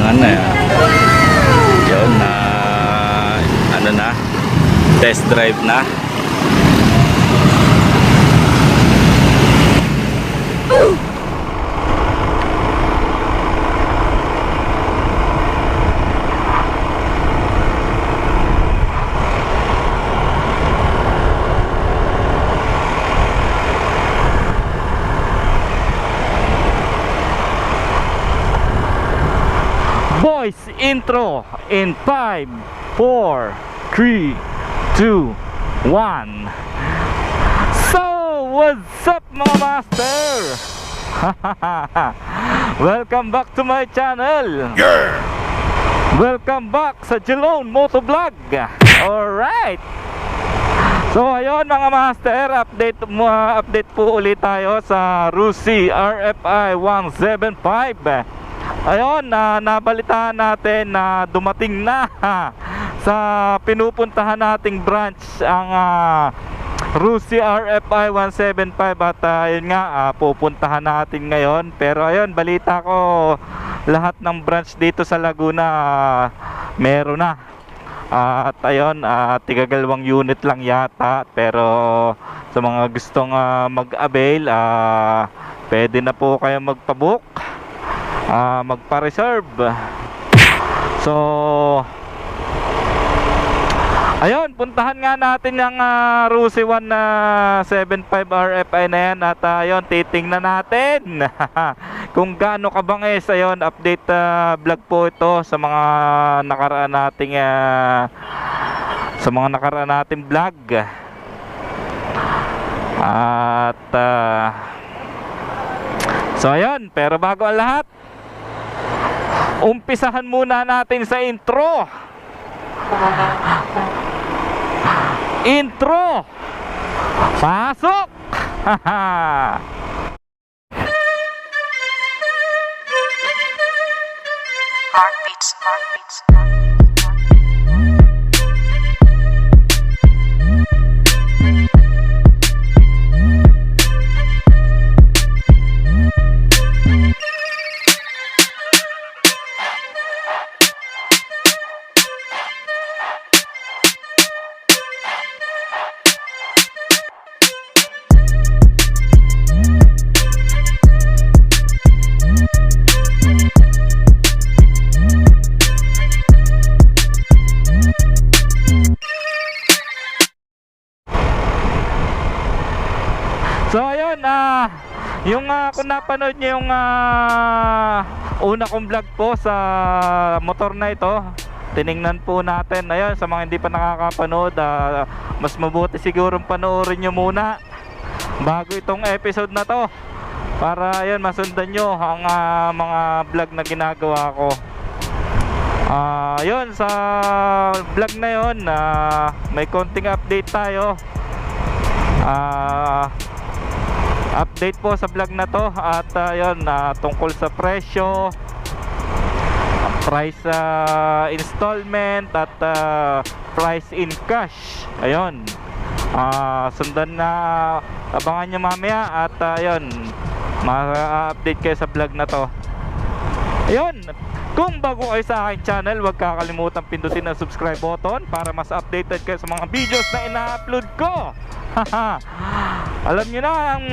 ano yun na ano na, test drive na. Boys, intro in 5, 4, 3, 2, 1. So, what's up mga master? Welcome back to my channel. Welcome back sa Jelone Motovlog. Alright. So ayun mga master, update po ulit tayo sa Rusi RFI 175. Ayun, nabalitaan natin na dumating na sa pinupuntahan nating branch ang Rusi RFI 175 at ayun nga, pupuntahan natin ngayon. Pero ayun, balita ko lahat ng branch dito sa Laguna meron na. At ayun, tigagalawang unit lang yata. Pero sa mga gustong mag-avail, pwede na po kayo magpabook, magpa-reserve. So ayun, puntahan nga natin yung Rusi 175 RFI na yan. At ayun, titingnan natin kung gaano kabangis. Ayun, update vlog po ito sa mga nakaraan nating vlog. At so ayun, pero bago ang lahat, umpisahan muna natin sa intro. Intro. Pasok. Mark Beats. So ayun, yung kung napanood nyo yung una kong vlog po sa motor na ito, tiningnan po natin. Ayun, sa mga hindi pa nakakapanood, mas mabuti siguro panoorin nyo muna bago itong episode na to, para ayun, masundan nyo ang mga vlog na ginagawa ko. Ayun, sa vlog na yun, may konting update tayo. Update po sa vlog na to. At yun, tungkol sa presyo, price installment at price in cash. Ayun, sundan na, abangan nyo mamaya. At yun, ma-update kayo sa vlog na to. Ayun, kung bago kayo sa aking channel, huwag kakalimutan pindutin ang subscribe button para mas updated kayo sa mga videos na ina-upload ko. Alam nyo na ang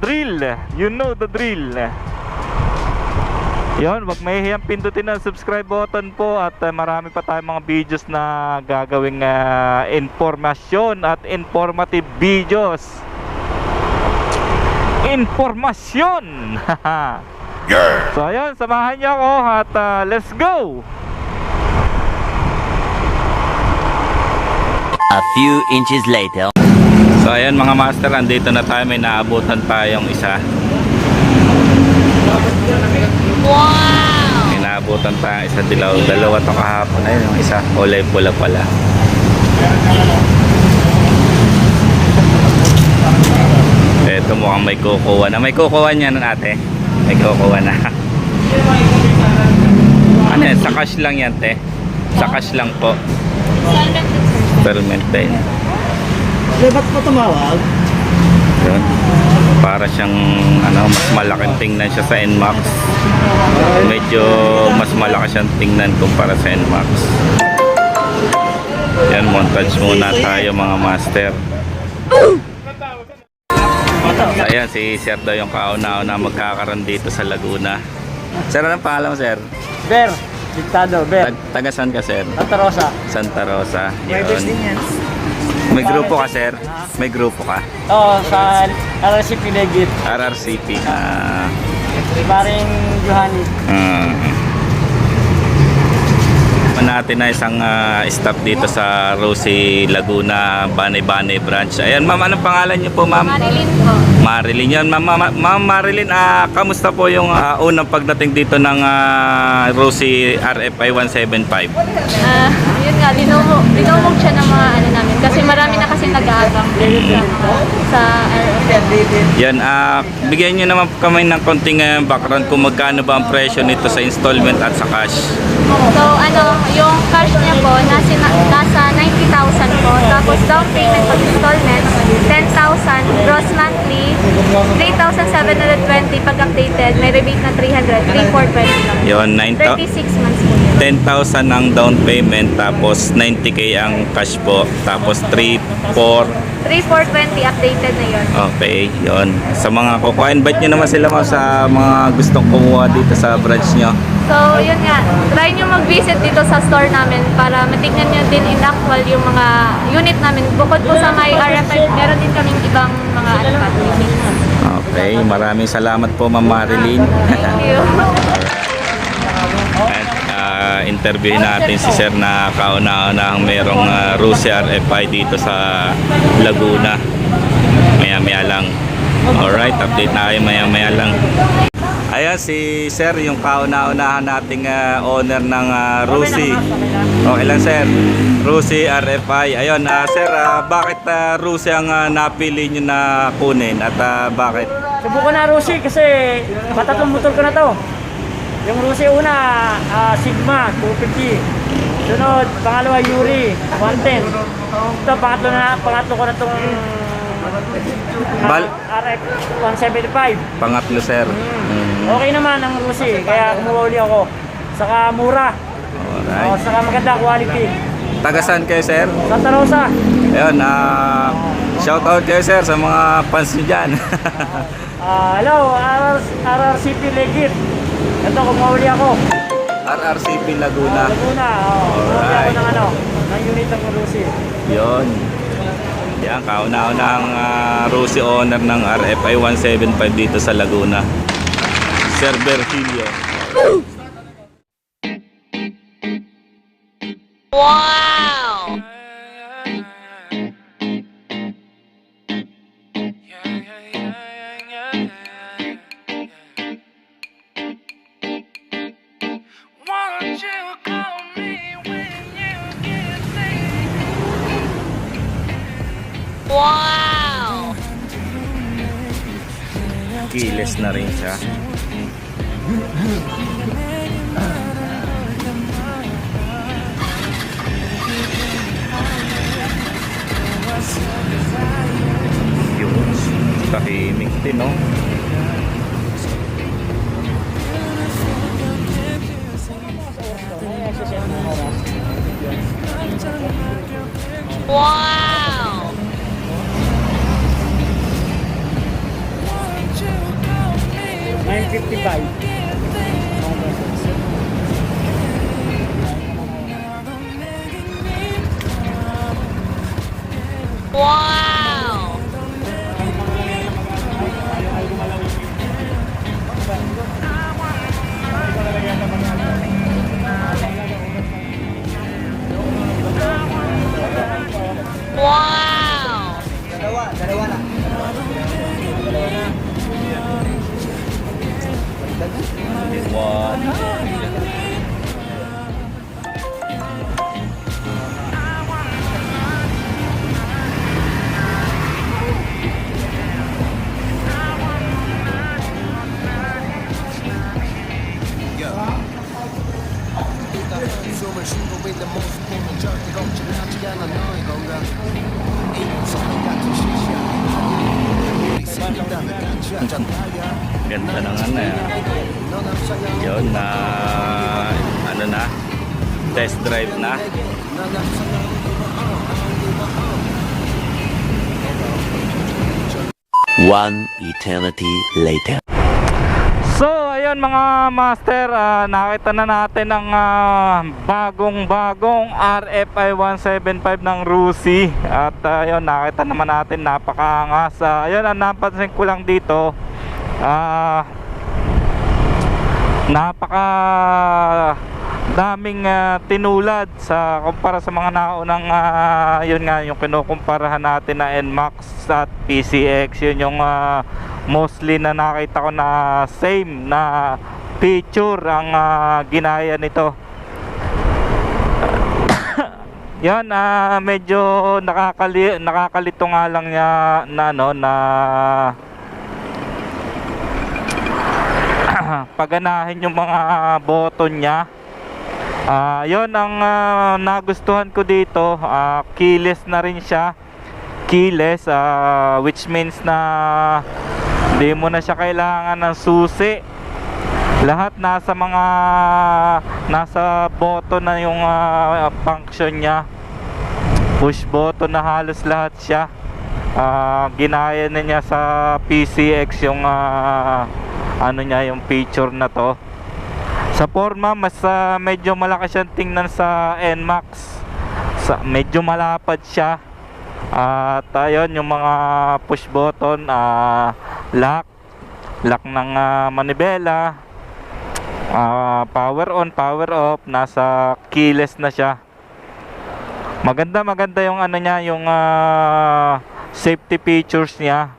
drill. You know the drill. Yun, wag mahihiyang pindutin ang subscribe button po. At marami pa tayong mga videos na gagawing informasyon at informative videos. Informasyon. So ayun, samahan nyo ako at let's go. A few inches later. So ayan mga master, andito na tayo. May naabutan tayong isa. Wow! May naabutan tayong isa, dalawa to kahapon. Ayun yung isa, kulay pula pala. Eto mukhang may kukuha na. May kukuha niya nun ate. May kukuha na. Ano yan? Sa cash lang yan te. Sa cash lang po. Permanent din. Ba't po tumawag? Yun. Para para siyang mas malaking tingnan siya sa NMAX. Medyo mas malaki siyang tingnan kumpara sa NMAX. Yan, montage muna tayo mga master. Ayan, si Sir daw yung kauna-una magkakaroon dito sa Laguna. Sir, anong pangalan mo, Sir? Ber, Diktado, Ber. Taga saan ka, Sir? Santa Rosa. Santa Rosa. May best din Yun. yan. May grupo ka, Sir? May grupo ka? Oo, sa RCP Legit. RRCP. Paring Johanny. Natin na isang stop dito sa Rosie Laguna Banay branch. Ayan, ma'am, anong pangalan niyo po, ma'am? Marilyn po. Marilyn. Yan, ma'am Marilyn, kamusta po yung unang pagdating dito ng Rosie RFI 175? Yun nga, dinumog siya ng mga ano namin. Kasi marami na kasi nag-aabang sa Yan, bigyan niyo naman kami ng konting background kung magkano ba ang presyo nito sa installment at sa cash. So, yung cash niya po, nasa 90,000 po. Tapos down payment pag installment, 10,000. Gross monthly, 3,720 pag updated. May rebate na 300, 3,420 lang. Yon, 36 months po yun. 10,000 ang down payment, tapos 90k ang cash po, tapos 3,420 updated na yun. Okay, yon. Sa mga kukuha, invite nyo naman sila, ma'am, sa mga gustong kumuha dito sa branch nyo. So, yun nga. Try nyo mag-visit dito sa store namin para matignan nyo din in actual yung mga unit namin. Bukod po sa may RFI, meron din kaming ibang mga units. Okay, maraming salamat po, Ma'am Marilyn. Thank you. At interviewin natin si Sir na kauna-unahang merong Rosie RFI dito sa Laguna. Maya-maya lang. Alright, update na kayo maya-maya lang. Ayan si Sir, yung kauna-unahan nating owner ng Rosie. Okay lang, Sir. Rosie RFI. Ayun, Sir, bakit Rosie ang napili nyo na kunin at bakit? Subukan na Rosie kasi patatlong motor ko na to. Yung Rosie una, Sigma 250. Sunod, pangalawa Yuri 110. Ito, pangatlo ko na itong RX 175. Pangatlo, Sir. Okay naman ang Rosie, kaya kumuha uli ako. Saka mura. Alright. Saka maganda quality. Taga saan kayo, Sir? Santa Rosa. Ayun, shout out kayo, Sir, sa mga fans nyo dyan. Hello, RRCP Legit. Ito, kumuha uli ako. RRCP Laguna. Laguna, kumuha uli ako ng unit ng Rosie. Yun. Yan, kauna-una ang Rosie owner ng RFI 175 dito sa Laguna. Sir Virgilio. Wow! Won't you call me when you get there? Wow! Kiles na rin siya. Yun, tahimik din, no? Wow! 955. Wow! Wow! Dalawa na. Ganda ng ano yun na ano na, test drive na. One eternity later. So ayun mga master, nakita na natin ang bagong RFI 175 ng Rusi. At ayun, nakita naman natin, napakaangas. Ayun, ang napansin ko lang dito, napaka daming tinulad sa kumpara sa mga naunang yun nga, yung kinukumparahan natin na NMAX at PCX. Yun yung mostly na nakita ko na same na feature ang ginaya nito. Yan, medyo nakakalito nga lang niya na ano na paganahin yung mga button niya. Yon ang nagustuhan ko dito. Keyless na rin siya. Keyless, which means na hindi mo na siya kailangan ng susi. Lahat nasa button na yung function niya. Push button na halos lahat siya. Ginaya na niya sa PCX yung ano niya, yung feature na to. Sa forma, mas medyo malaki siyang tingnan sa NMAX. Medyo malapad siya. At ayun, yung mga push button, lock ng manibela, power on, power off, nasa keyless na siya. Maganda yung ano niya, yung safety features niya.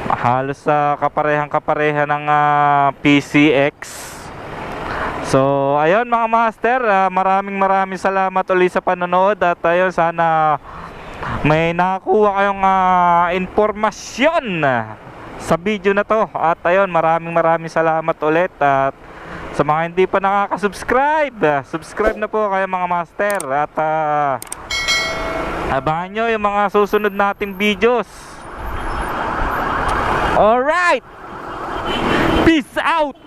Halos kapareha ng PCX. So ayun mga master, maraming salamat ulit sa panonood. At ayun, sana may nakakuha kayong impormasyon sa video na to. At ayun, maraming salamat ulit. At sa mga hindi pa nakaka-subscribe, subscribe na po kayo mga master. At abangan nyo yung mga susunod nating videos. Alright, peace out.